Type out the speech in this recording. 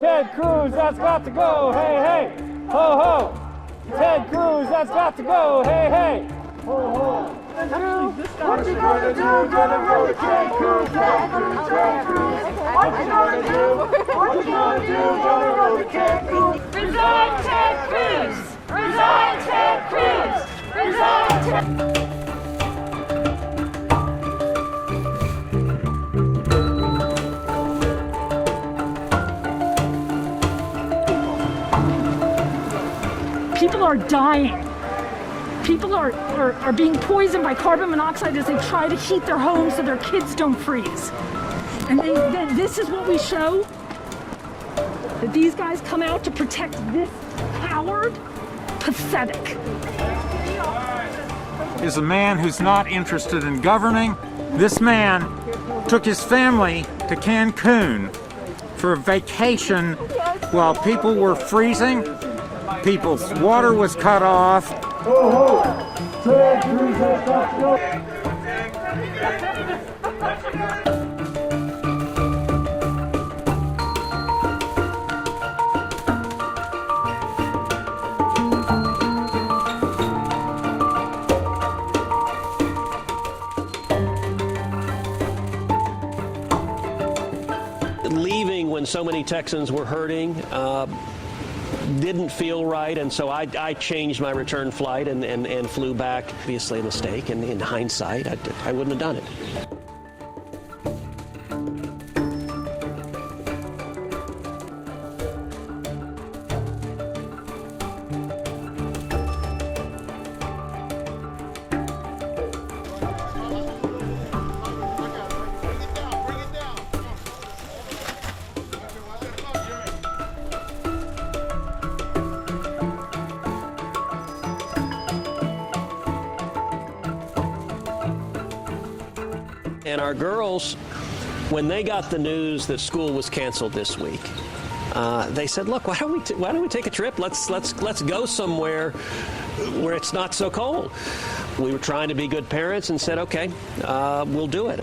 TED CRUZ, that's got to go, hey, hey, ho, ho. TED CRUZ, that's got to go, hey, hey, ho, ho. What you gonna do? Gonna go to TED CRUZ, TED CRUZ, TED CRUZ. What you gonna do? What you gonna do? Gonna go to TED CRUZ. Resign TED CRUZ! Resign TED CRUZ! Resign TED People are dying. People are being poisoned by carbon monoxide as they try to heat their homes so their kids don't freeze. And then this is what we show? That these guys come out to protect this coward? Pathetic. Is a man who's not interested in governing. This man took his family to Cancun for a vacation while people were freezing. People's water was cut off. Leaving when so many Texans were hurting didn't feel right, and so I changed my return flight and flew back. Obviously a mistake, and in hindsight, I wouldn't have done it. And our girls, when they got the news that school was canceled this week, they said, "Look, why don't we take a trip? Let's go somewhere where it's not so cold." We were trying to be good parents and said, "Okay, we'll do it."